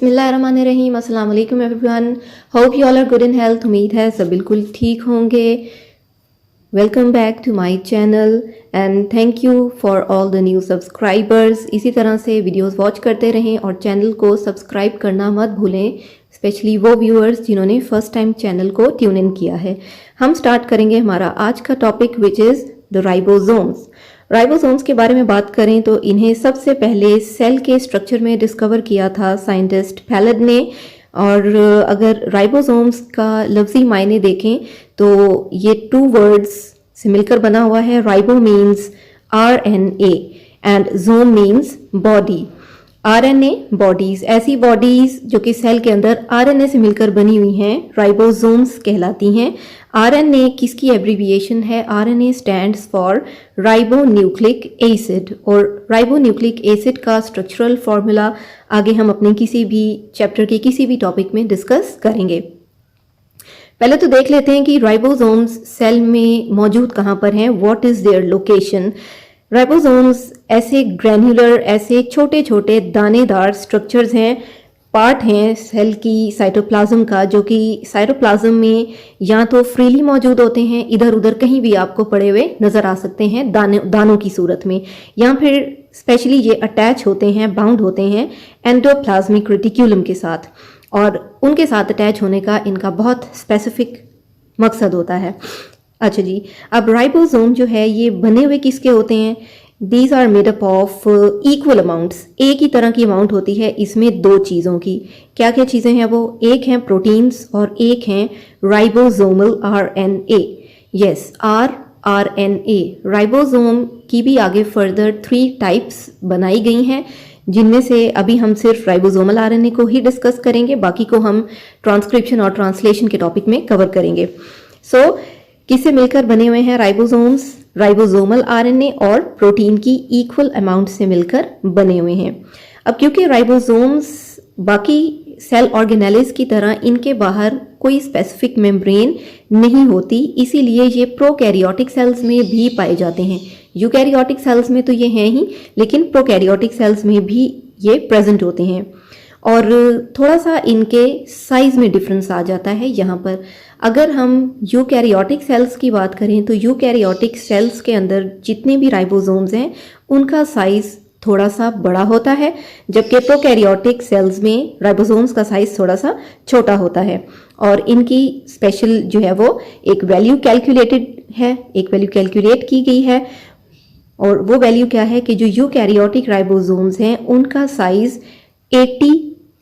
बिस्मिल्लाहिर्रहमानिर्रहीम, अस्सलाम वालेकुम everyone. Hope you all are good in health. उम्मीद है सब बिल्कुल ठीक होंगे। Welcome back to my channel and thank you for all the new subscribers. इसी तरह से वीडियोस वॉच करते रहें और चैनल को सब्सक्राइब करना मत भूलें, स्पेशली वो व्यूअर्स जिन्होंने फर्स्ट टाइम चैनल को ट्यून इन किया है। हम स्टार्ट करेंगे हमारा आज का topic which is the ribosomes. Ribosomes के बारे में बात करें तो इन्हें सबसे पहले सेल के स्ट्रक्चर में डिस्कवर किया था साइंटिस्ट पैलेड ने। और अगर राइबोसोम्स का लफ्जी मायने देखें तो ये 2 वर्ड्स से मिलकर बना हुआ है। राइबो मीन्स RNA एंड जोम मीन्स बॉडी। RNA बॉडीज, ऐसी बॉडीज जो कि सेल के अंदर RNA से मिलकर बनी हुई हैं, राइबोसोम्स कहलाती हैं। RNA किसकी एब्रीविएशन है? RNA stands for ribonucleic acid. और राइबोन्यूक्लिक एसिड का स्ट्रक्चरल फॉर्मूला आगे हम अपने किसी भी चैप्टर के किसी भी टॉपिक में डिस्कस करेंगे। पहले तो देख लेते हैं कि राइबोसोम्स सेल में मौजूद कहाँ पर हैं, what is their location. Ribosomes ऐसे ग्रैन्युलर, ऐसे छोटे छोटे दानेदार स्ट्रक्चर्स हैं, पार्ट हैं सेल की साइटोप्लाज्म का, जो कि साइटोप्लाज्म में या तो फ्रीली मौजूद होते हैं, इधर उधर कहीं भी आपको पड़े हुए नजर आ सकते हैं दानों की सूरत में, या फिर स्पेशली ये अटैच होते हैं, बाउंड होते हैं एंडोप्लाज्मिक रेटिक्यूलम के साथ, और उनके साथ अटैच होने का इनका बहुत स्पेसिफिक मकसद होता है। अच्छा जी, अब राइबोसोम जो है ये बने हुए किसके होते हैं? These are made up of equal amounts. एक ही तरह की अमाउंट होती है इसमें 2 चीज़ों की। क्या क्या चीज़ें हैं वो? एक हैं प्रोटीन्स और एक हैं ribosomal RNA। Yes, RNA। Ribosome की भी आगे फर्दर 3 टाइप्स बनाई गई हैं, जिनमें से अभी हम सिर्फ राइबोसोमल RNA को ही डिस्कस करेंगे, बाकी को हम ट्रांसक्रिप्शन और ट्रांसलेशन के टॉपिक में कवर करेंगे। सो किससे मिलकर बने हुए हैं राइबोसोम्स? राइबोसोमल RNA और प्रोटीन की इक्वल अमाउंट से मिलकर बने हुए हैं। अब क्योंकि राइबोसोम्स बाकी सेल ऑर्गेनेलिस की तरह इनके बाहर कोई स्पेसिफिक मेम्ब्रेन नहीं होती, इसीलिए ये प्रोकैरियोटिक सेल्स में भी पाए जाते हैं। यूकैरियोटिक सेल्स में तो ये हैं ही, लेकिन प्रोकैरियोटिक सेल्स में भी ये प्रेजेंट होते हैं। और थोड़ा सा इनके साइज में डिफरेंस आ जाता है यहाँ पर। अगर हम यूकैरियोटिक सेल्स की बात करें तो यूकैरियोटिक सेल्स के अंदर जितने भी राइबोसोम्स हैं उनका साइज थोड़ा सा बड़ा होता है, जबकि प्रोकैरियोटिक सेल्स में राइबोसोम्स का साइज थोड़ा सा छोटा होता है। और इनकी स्पेशल जो है वो एक वैल्यू कैलकुलेटेड है, एक वैल्यू कैलकुलेट की गई है, और वो वैल्यू क्या है कि जो यूकैरियोटिक राइबोसोम्स हैं उनका साइज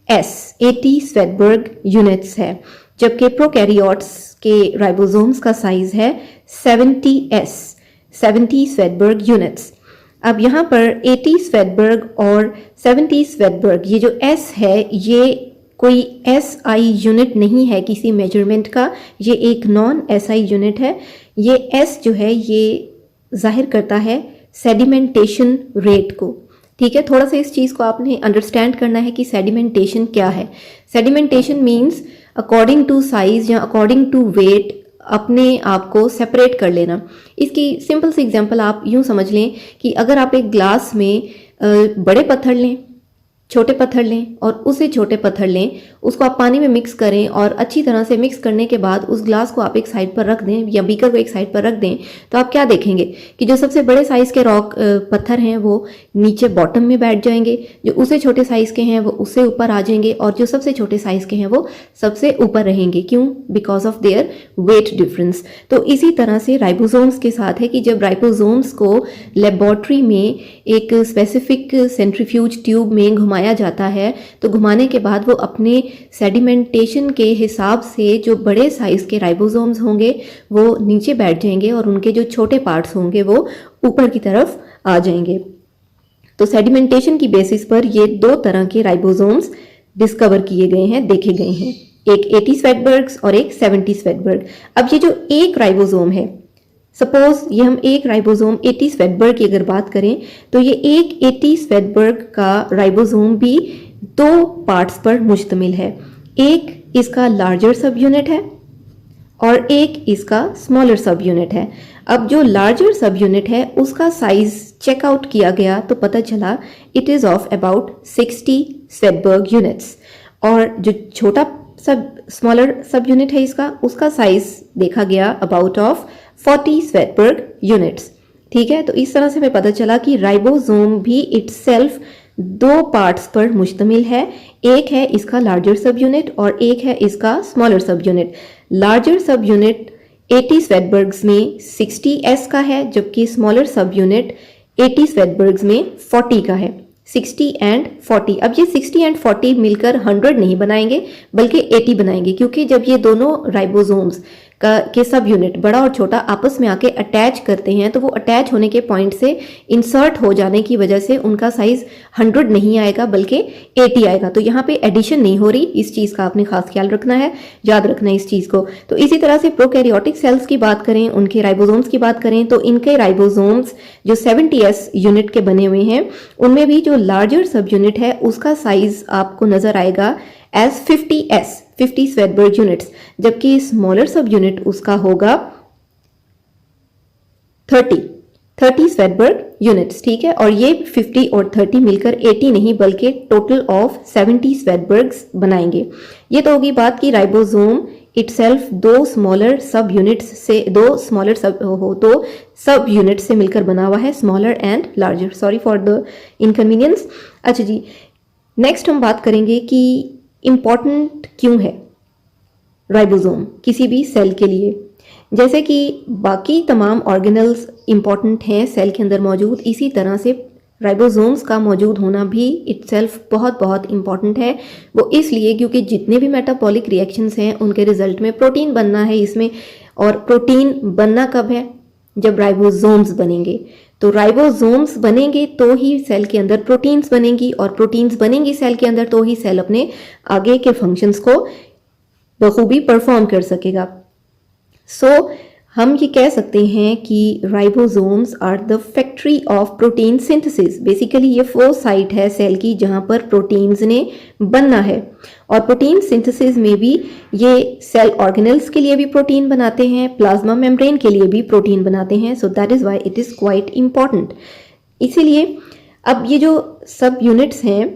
80 स्वेटबर्ग यूनिट्स है, जबकि प्रोकैरियोट्स के राइबोसोम्स का साइज है 70 स्वेटबर्ग यूनिट्स। अब यहाँ पर 80 स्वेटबर्ग और 70 स्वेटबर्ग, ये जो S है ये कोई SI यूनिट नहीं है किसी मेजरमेंट का, ये एक नॉन SI यूनिट है। ये S जो है ये जाहिर करता है सेडिमेंटेशन रेट को। ठीक है, थोड़ा सा इस चीज़ को आपने अंडरस्टैंड करना है कि सेडिमेंटेशन क्या है। Sedimentation means according to size या अकॉर्डिंग टू वेट अपने आप को सेपरेट कर लेना। इसकी सिंपल सी एग्जांपल आप यूं समझ लें कि अगर आप एक ग्लास में बड़े पत्थर लें, छोटे पत्थर लें और उसे छोटे पत्थर लें, उसको आप पानी में मिक्स करें और अच्छी तरह से मिक्स करने के बाद उस ग्लास को आप एक साइड पर रख दें या बीकर को एक साइड पर रख दें, तो आप क्या देखेंगे कि जो सबसे बड़े साइज़ के रॉक पत्थर हैं वो नीचे बॉटम में बैठ जाएंगे, जो उससे छोटे साइज़ के हैं वो उससे ऊपर आ जाएंगे, और जो सबसे छोटे साइज़ के हैं वो सबसे ऊपर रहेंगे। क्यों? Because of their wait difference. तो इसी तरह से राइबोसोम्स के साथ है कि जब राइबोसोम्स को लेबोरेटरी में एक स्पेसिफिक सेंट्रीफ्यूज ट्यूब में घुमाया जाता है, तो घुमाने के बाद वो अपने सेडिमेंटेशन के हिसाब से जो बड़े साइज के राइबोसोम्स होंगे वो नीचे बैठ जाएंगे और उनके जो छोटे पार्ट्स होंगे वो ऊपर की तरफ आ जाएंगे। तो सेडिमेंटेशन की बेसिस पर ये 2 तरह के राइबोसोम्स डिस्कवर किए गए हैं, देखे गए हैं, एक 80 स्वेटबर्ग्स और एक 70 स्वेटबर्ग। अब ये जो एक राइबोसोम है, सपोज ये हम एक राइबोसोम 80 स्वेटबर्ग की अगर बात करें तो ये एक 80 स्वेटबर्ग का राइबोसोम भी 2 पार्ट्स पर मुश्तमिल है। एक इसका लार्जर सब यूनिट है और एक इसका स्मॉलर सब यूनिट है। अब जो लार्जर सब यूनिट है उसका साइज चेकआउट किया गया तो पता चला it is of about 60 Svedberg units, और जो छोटा सब स्मॉलर सब यूनिट है इसका, उसका साइज देखा गया अबाउट ऑफ 40 स्वेटबर्ग यूनिट्स। ठीक है, तो इस तरह से हमें पता चला कि राइबोसोम भी इटसेल्फ दो पार्ट्स पर मुश्तमिल है। एक है इसका लार्जर सब यूनिट और एक है इसका स्मॉलर सब यूनिट। लार्जर सब यूनिट 80 स्वेटबर्ग्स में 60s का है, जबकि स्मॉलर सब यूनिट 80 स्वेटबर्ग्स में 40 का है। 60 एंड 40, अब ये 60 एंड 40 मिलकर 100 नहीं बनाएंगे बल्कि 80 बनाएंगे, क्योंकि जब ये दोनों राइबोसोम्स के सब यूनिट बड़ा और छोटा आपस में आके अटैच करते हैं तो वो अटैच होने के पॉइंट से इंसर्ट हो जाने की वजह से उनका साइज 100 नहीं आएगा बल्कि 80 आएगा। तो यहाँ पे एडिशन नहीं हो रही, इस चीज़ का आपने खास ख्याल रखना है, याद रखना है इस चीज़ को। तो इसी तरह से प्रोकैरियोटिक सेल्स की बात करें, उनके राइबोसोम्स की बात करें, तो इनके राइबोसोम्स जो 70s यूनिट के बने हुए हैं उनमें भी जो लार्जर सब यूनिट है उसका साइज आपको नजर आएगा एज 50 स्वेटबर्ग यूनिट्स, जबकि स्मॉलर सब यूनिट उसका होगा 30 स्वेटबर्ग यूनिट्स। ठीक है, और ये 50 और 30 मिलकर 80 नहीं बल्कि टोटल ऑफ 70 स्वेटबर्ग्स बनाएंगे। ये तो होगी बात की राइबोसोम इटसेल्फ दो स्मॉलर सब यूनिट्स से मिलकर बना हुआ है, smaller and larger. Sorry for the inconvenience. अच्छा जी, नेक्स्ट हम बात करेंगे कि इंपॉर्टेंट क्यों है राइबोसोम किसी भी सेल के लिए। जैसे कि बाकी तमाम ऑर्गेनल्स इंपॉर्टेंट हैं सेल के अंदर मौजूद, इसी तरह से राइबोसोम्स का मौजूद होना भी इटसेल्फ बहुत बहुत इंपॉर्टेंट है। वो इसलिए क्योंकि जितने भी मेटाबॉलिक रिएक्शंस हैं उनके रिजल्ट में प्रोटीन बनना है इसमें, और प्रोटीन बनना कब है? जब राइबोसोम्स बनेंगे। तो राइबोसोम्स बनेंगे तो ही सेल के अंदर प्रोटीन्स बनेंगी, और प्रोटीन्स बनेंगी सेल के अंदर तो ही सेल अपने आगे के फंक्शंस को बखूबी परफॉर्म कर सकेगा। सो हम ये कह सकते हैं कि ribosomes are the factory of protein synthesis. Basically ये वो साइट है सेल की जहां पर प्रोटीन्स ने बनना है, और प्रोटीन सिंथेसिस में भी ये सेल ऑर्गेनल्स के लिए भी प्रोटीन बनाते हैं, प्लाज्मा मेम्ब्रेन के लिए भी प्रोटीन बनाते हैं। So that is why it is quite important. इसीलिए अब ये जो सब यूनिट्स हैं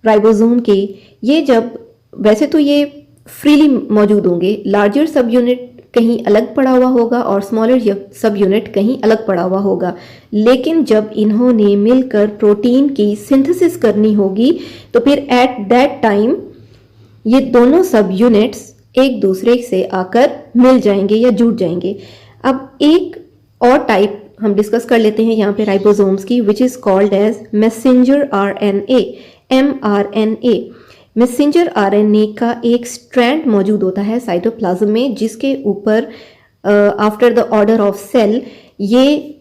राइबोसोम के, ये जब वैसे तो ये फ्रीली मौजूद होंगे, लार्जर सब यूनिट कहीं अलग पड़ा हुआ होगा और स्मॉलर सब यूनिट कहीं अलग पड़ा हुआ होगा, लेकिन जब इन्होंने मिलकर प्रोटीन की सिंथेसिस करनी होगी तो फिर एट दैट टाइम ये दोनों सब यूनिट्स एक दूसरे से आकर मिल जाएंगे या जुड़ जाएंगे। अब एक और टाइप हम डिस्कस कर लेते हैं यहाँ पे राइबोसोम्स की, which is called as messenger RNA, mRNA। Messenger RNA का एक स्ट्रैंड मौजूद होता है साइटोप्लाज्म में, जिसके ऊपर after the order of cell ये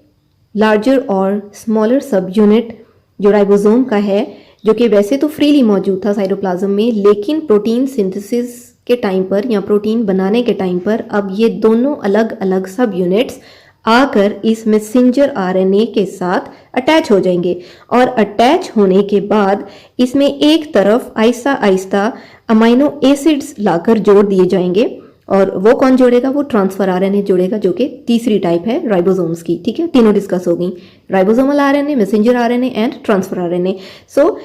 लार्जर और स्मॉलर सब यूनिट जो राइबोसोम का है, जो कि वैसे तो फ्रीली मौजूद था साइटोप्लाज्म में, लेकिन प्रोटीन सिंथेसिस के टाइम पर या प्रोटीन बनाने के टाइम पर अब ये दोनों अलग अलग सब यूनिट्स आकर इस मैसेंजर आरएनए के साथ अटैच हो जाएंगे, और अटैच होने के बाद इसमें एक तरफ आहिस्ता आहिस्ता अमाइनो एसिड्स लाकर जोड़ दिए जाएंगे। और वो कौन जोड़ेगा? वो ट्रांसफर आरएनए जोड़ेगा, जो कि तीसरी टाइप है राइबोसोम्स की। ठीक है, तीनों डिस्कस हो गई, ribosomal RNA, messenger RNA and transfer RNA. So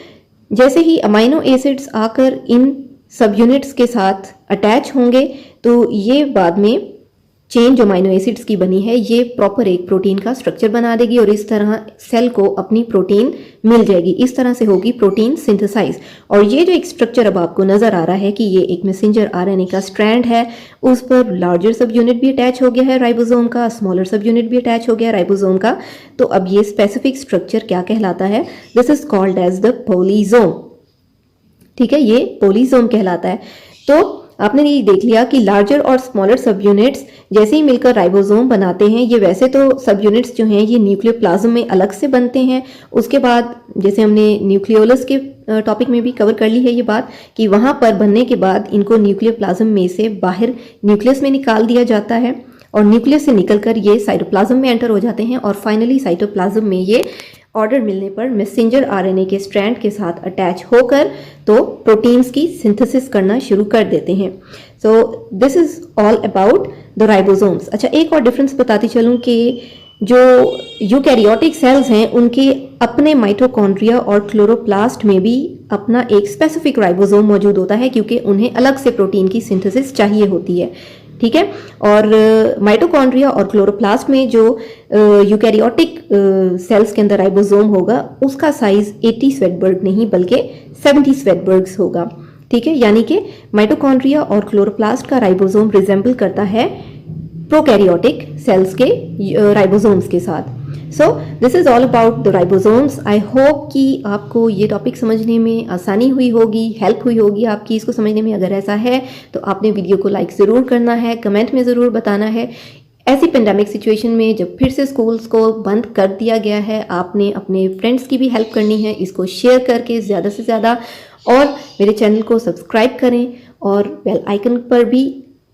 जैसे ही अमाइनो एसिड्स आकर इन सब यूनिट्स के साथ अटैच होंगे तो ये बाद में चेन जो अमाइनो एसिड्स की बनी है ये प्रॉपर एक प्रोटीन का स्ट्रक्चर बना देगी, और इस तरह सेल को अपनी प्रोटीन मिल जाएगी। इस तरह से होगी प्रोटीन सिंथेसाइज। और ये जो एक स्ट्रक्चर अब आपको नजर आ रहा है कि ये एक मैसेंजर आरएनए का स्ट्रैंड है, उस पर लार्जर सब यूनिट भी अटैच हो गया है राइबोसोम का, स्मॉलर सब यूनिट भी अटैच हो गया राइबोसोम का। तो अब ये स्पेसिफिक स्ट्रक्चर क्या कहलाता है? This is called as the polysome. ठीक है, ये पोलीसोम कहलाता है। तो आपने ये देख लिया कि लार्जर और स्मॉलर सब यूनिट्स जैसे ही मिलकर राइबोसोम बनाते हैं, ये वैसे तो सब यूनिट्स जो हैं ये न्यूक्लियोप्लाज्म में अलग से बनते हैं। उसके बाद जैसे हमने न्यूक्लियोलस के टॉपिक में भी कवर कर ली है ये बात कि वहां पर बनने के बाद इनको न्यूक्लियोप्लाज्म में से बाहर न्यूक्लियस में निकाल दिया जाता है, और न्यूक्लियस से निकलकर ये साइटोप्लाज्म में एंटर हो जाते हैं, और फाइनली साइटोप्लाज्म में ये ऑर्डर मिलने पर मैसेंजर आरएनए के स्ट्रैंड के साथ अटैच होकर तो प्रोटीन्स की सिंथेसिस करना शुरू कर देते हैं। So this is all about the ribosomes. अच्छा, एक और डिफरेंस बताती चलूं कि जो यूकैरियोटिक सेल्स हैं उनके अपने माइटोकॉन्ड्रिया और क्लोरोप्लास्ट में भी अपना एक स्पेसिफिक राइबोसोम मौजूद होता है, क्योंकि उन्हें अलग से प्रोटीन की सिंथेसिस चाहिए होती है। ठीक है, और माइटोकॉन्ड्रिया और क्लोरोप्लास्ट में जो यूकैरियोटिक सेल्स के अंदर राइबोसोम होगा उसका साइज 80 स्वेटबर्ग नहीं बल्कि 70 स्वेटबर्ग्स होगा। ठीक है, यानी कि माइटोकॉन्ड्रिया और क्लोरोप्लास्ट का राइबोसोम रिजेंबल करता है प्रोकैरियोटिक सेल्स के राइबोसोम्स के साथ। So this is all about the ribosomes. I hope कि आपको ये टॉपिक समझने में आसानी हुई होगी, हेल्प हुई होगी आपकी इसको समझने में। अगर ऐसा है तो आपने वीडियो को लाइक ज़रूर करना है, कमेंट में ज़रूर बताना है। ऐसी पेंडेमिक सिचुएशन में जब फिर से स्कूल्स को बंद कर दिया गया है, आपने अपने फ्रेंड्स की भी हेल्प करनी है, इसको शेयर करके ज़्यादा से ज़्यादा, और मेरे चैनल को सब्सक्राइब करें और बेल आइकन पर भी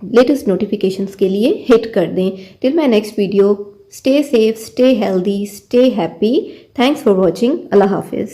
लेटेस्ट नोटिफिकेशंस के लिए हिट कर दें। Till my next video, stay safe, stay healthy, stay happy. Thanks for watching. Allah हाफिज़।